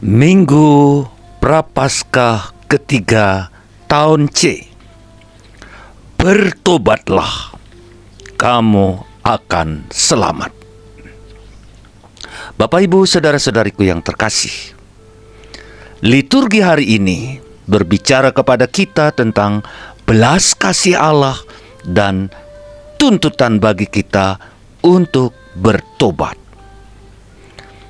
Minggu Prapaskah ketiga tahun C. Bertobatlah, kamu akan selamat. Bapak, Ibu, saudara-saudariku yang terkasih, liturgi hari ini berbicara kepada kita tentang belas kasih Allah dan tuntutan bagi kita untuk bertobat.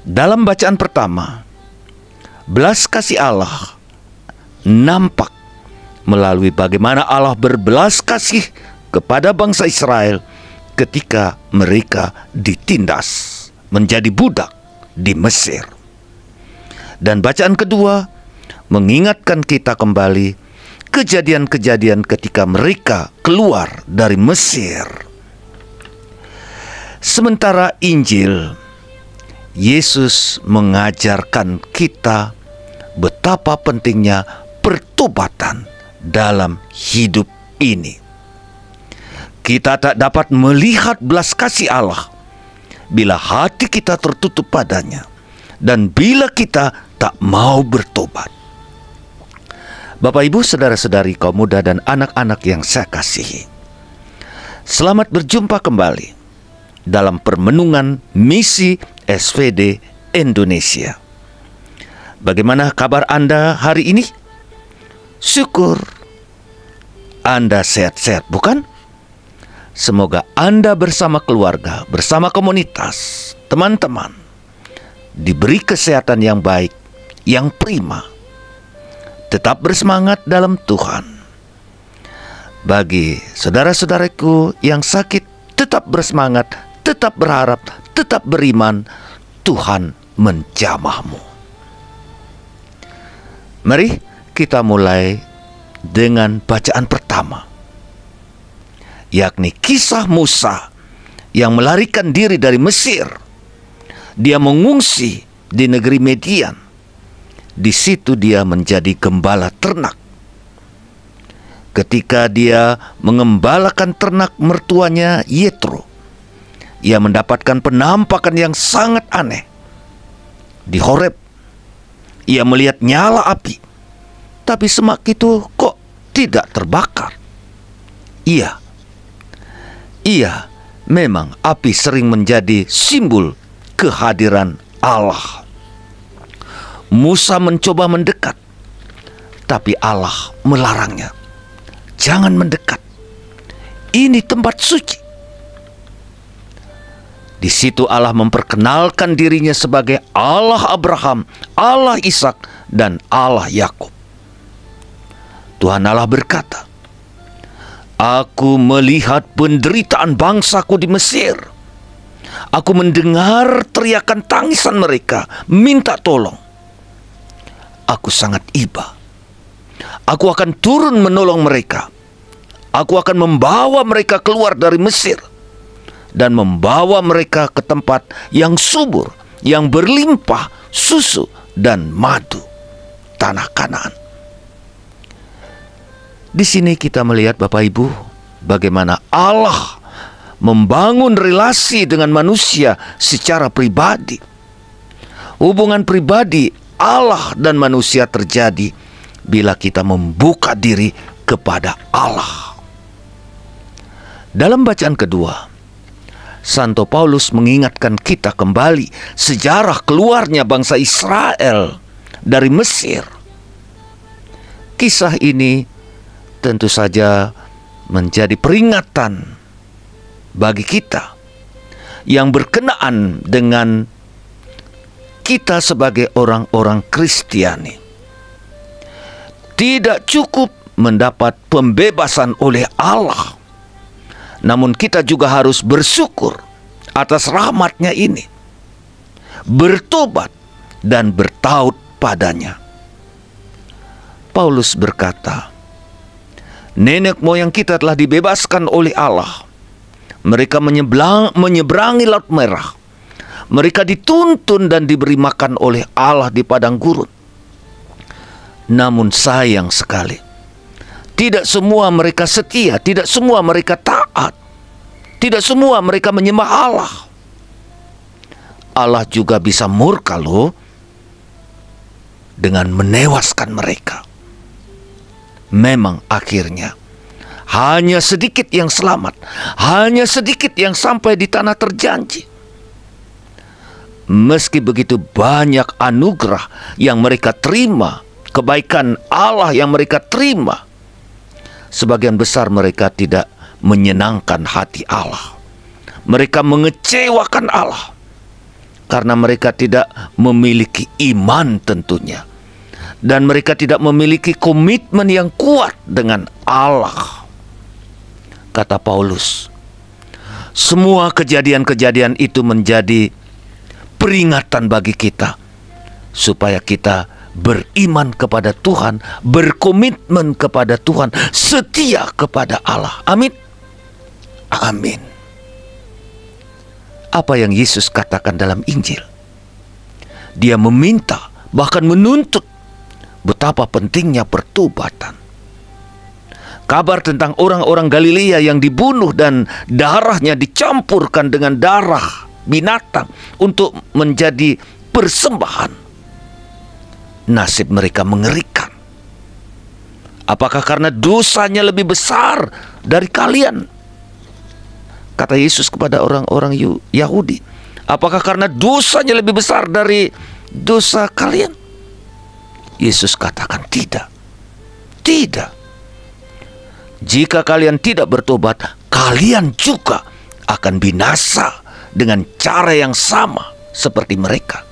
Dalam bacaan pertama, belas kasih Allah nampak melalui bagaimana Allah berbelas kasih kepada bangsa Israel ketika mereka ditindas menjadi budak di Mesir. Dan bacaan kedua mengingatkan kita kembali kejadian-kejadian ketika mereka keluar dari Mesir. Sementara Injil, Yesus mengajarkan kita betapa pentingnya pertobatan dalam hidup ini. Kita tak dapat melihat belas kasih Allah bila hati kita tertutup padanya dan bila kita tak mau bertobat. Bapak, Ibu, saudara-saudari, kaum muda dan anak-anak yang saya kasihi, selamat berjumpa kembali dalam permenungan misi SVD Indonesia. Bagaimana kabar Anda hari ini? Syukur Anda sehat-sehat, bukan? Semoga Anda bersama keluarga, bersama komunitas, teman-teman, diberi kesehatan yang baik, yang prima. Tetap bersemangat dalam Tuhan. Bagi saudara-saudaraku yang sakit, tetap bersemangat, tetap berharap, tetap beriman. Tuhan menjamahmu. Mari kita mulai dengan bacaan pertama, yakni kisah Musa yang melarikan diri dari Mesir. Dia mengungsi di negeri Median. Di situ dia menjadi gembala ternak. Ketika dia mengembalakan ternak mertuanya Yetro, ia mendapatkan penampakan yang sangat aneh. Di Horeb, ia melihat nyala api, tapi semak itu kok tidak terbakar. Iya, memang api sering menjadi simbol kehadiran Allah. Musa mencoba mendekat, tapi Allah melarangnya. Jangan mendekat. Ini tempat suci. Di situ Allah memperkenalkan dirinya sebagai Allah Abraham, Allah Ishak, dan Allah Yakub. Tuhan Allah berkata, "Aku melihat penderitaan bangsaku di Mesir. Aku mendengar teriakan tangisan mereka, minta tolong. Aku sangat iba. Aku akan turun menolong mereka. Aku akan membawa mereka keluar dari Mesir dan membawa mereka ke tempat yang subur, yang berlimpah susu dan madu, tanah Kanaan." Di sini kita melihat, Bapak Ibu, bagaimana Allah membangun relasi dengan manusia secara pribadi. Hubungan pribadi Allah dan manusia terjadi bila kita membuka diri kepada Allah. Dalam bacaan kedua, Santo Paulus mengingatkan kita kembali sejarah keluarnya bangsa Israel dari Mesir. Kisah ini tentu saja menjadi peringatan bagi kita yang berkenaan dengan kita sebagai orang-orang Kristiani. Tidak cukup mendapat pembebasan oleh Allah, namun kita juga harus bersyukur atas rahmat-Nya ini, bertobat dan bertaut padanya. Paulus berkata, nenek moyang kita telah dibebaskan oleh Allah. Mereka menyeberangi Laut Merah. Mereka dituntun dan diberi makan oleh Allah di padang gurun. Namun sayang sekali, tidak semua mereka setia, tidak semua mereka taat, tidak semua mereka menyembah Allah. Allah juga bisa murka loh. dengan menewaskan mereka. Memang akhirnya hanya sedikit yang selamat, hanya sedikit yang sampai di tanah terjanji. Meski begitu banyak anugerah yang mereka terima, kebaikan Allah yang mereka terima, sebagian besar mereka tidak menyenangkan hati Allah. Mereka mengecewakan Allah karena mereka tidak memiliki iman tentunya, dan mereka tidak memiliki komitmen yang kuat dengan Allah. Kata Paulus, semua kejadian-kejadian itu menjadi peringatan bagi kita supaya kita beriman kepada Tuhan, berkomitmen kepada Tuhan, setia kepada Allah. Amin. Amin. Apa yang Yesus katakan dalam Injil? Dia meminta, bahkan menuntut betapa pentingnya pertobatan. Kabar tentang orang-orang Galilea yang dibunuh dan darahnya dicampurkan dengan darah binatang untuk menjadi persembahan. Nasib mereka mengerikan. Apakah karena dosanya lebih besar dari kalian? Kata Yesus kepada orang-orang Yahudi. Apakah karena dosanya lebih besar dari dosa kalian? Yesus katakan tidak. Tidak. Jika kalian tidak bertobat, kalian juga akan binasa dengan cara yang sama seperti mereka.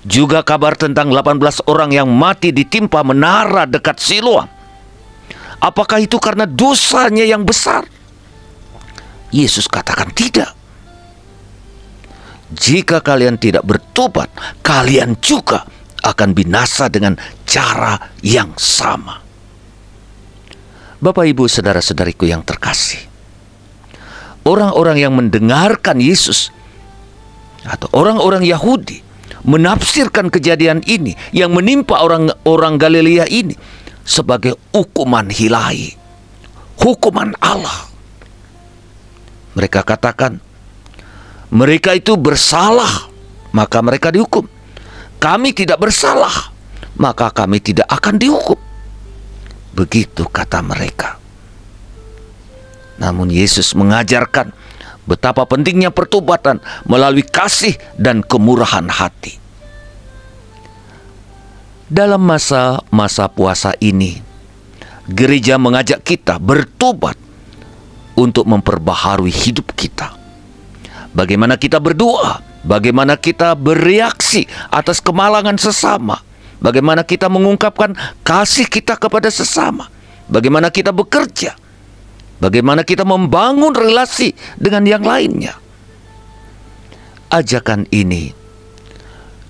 Juga kabar tentang 18 orang yang mati ditimpa menara dekat Siloam. Apakah itu karena dosanya yang besar? Yesus katakan tidak. Jika kalian tidak bertobat, kalian juga akan binasa dengan cara yang sama. Bapak, Ibu, saudara-saudariku yang terkasih, orang-orang yang mendengarkan Yesus atau orang-orang Yahudi menafsirkan kejadian ini yang menimpa orang-orang Galilea ini sebagai hukuman ilahi, hukuman Allah. Mereka katakan, mereka itu bersalah, maka mereka dihukum. Kami tidak bersalah, maka kami tidak akan dihukum. Begitu kata mereka. Namun Yesus mengajarkan betapa pentingnya pertobatan melalui kasih dan kemurahan hati. Dalam masa-masa puasa ini, gereja mengajak kita bertobat untuk memperbaharui hidup kita. Bagaimana kita berdoa, bagaimana kita bereaksi atas kemalangan sesama, bagaimana kita mengungkapkan kasih kita kepada sesama, bagaimana kita bekerja, bagaimana kita membangun relasi dengan yang lainnya. Ajakan ini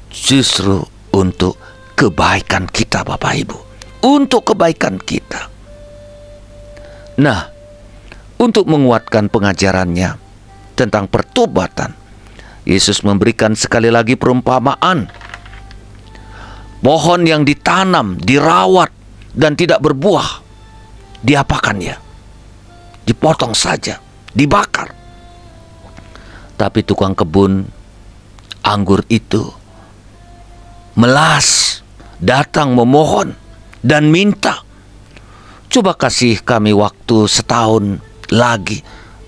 justru untuk kebaikan kita, Bapak Ibu, untuk kebaikan kita. Nah, untuk menguatkan pengajarannya tentang pertobatan, Yesus memberikan sekali lagi perumpamaan. Pohon yang ditanam, dirawat, dan tidak berbuah, diapakannya? Dipotong saja, dibakar. Tapi tukang kebun anggur itu melas, datang memohon dan minta, coba kasih kami waktu setahun lagi,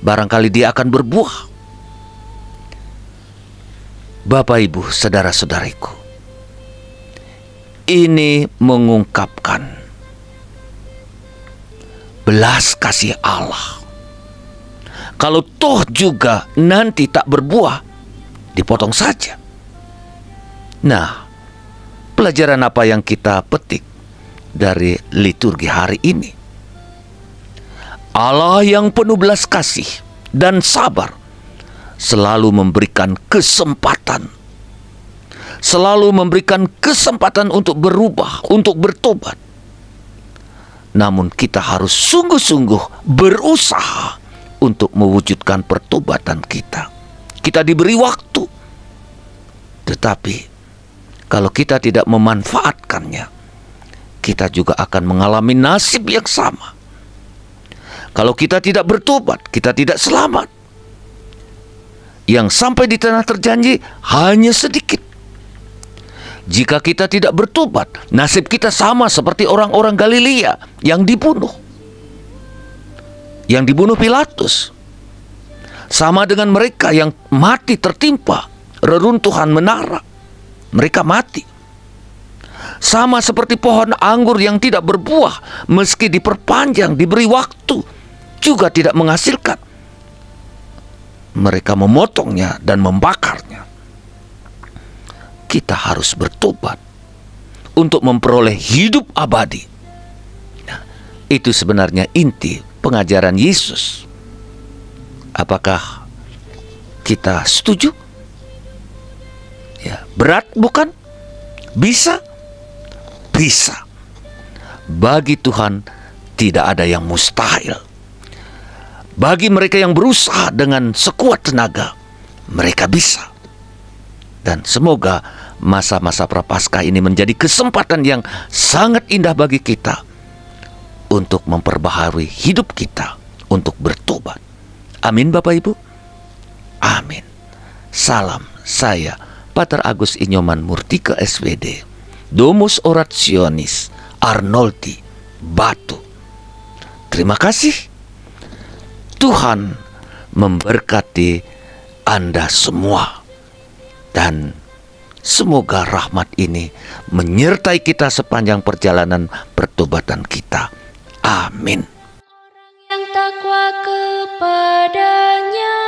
barangkali dia akan berbuah. Bapak, Ibu, saudara-saudariku, ini mengungkapkan belas kasih Allah. Kalau toh juga nanti tak berbuah, dipotong saja. Nah, pelajaran apa yang kita petik dari liturgi hari ini? Allah yang penuh belas kasih dan sabar selalu memberikan kesempatan, selalu memberikan kesempatan untuk berubah, untuk bertobat. Namun kita harus sungguh-sungguh berusaha untuk mewujudkan pertobatan kita. Kita diberi waktu, tetapi kalau kita tidak memanfaatkannya, kita juga akan mengalami nasib yang sama. Kalau kita tidak bertobat, kita tidak selamat. Yang sampai di tanah terjanji hanya sedikit. Jika kita tidak bertobat, nasib kita sama seperti orang-orang Galilea yang dibunuh. Yang dibunuh Pilatus. Sama dengan mereka yang mati tertimpa reruntuhan menara. Mereka mati. Sama seperti pohon anggur yang tidak berbuah, meski diperpanjang, diberi waktu, juga tidak menghasilkan. Mereka memotongnya dan membakarnya. Kita harus bertobat untuk memperoleh hidup abadi. Nah, itu sebenarnya inti pengajaran Yesus. Apakah kita setuju? Ya, berat bukan? Bisa? Bisa. Bagi Tuhan tidak ada yang mustahil. Bagi mereka yang berusaha dengan sekuat tenaga, mereka bisa. Dan semoga masa-masa Prapaskah ini menjadi kesempatan yang sangat indah bagi kita untuk memperbaharui hidup kita, untuk bertobat. Amin Bapak Ibu. Amin. Salam, saya Pater Agus Inyoman Murtika SWD, Domus Orationis Arnoldi, Batu. Terima kasih. Tuhan memberkati Anda semua. Dan semoga rahmat ini menyertai kita sepanjang perjalanan pertobatan kita. Amin. Orang yang takwa kepadanya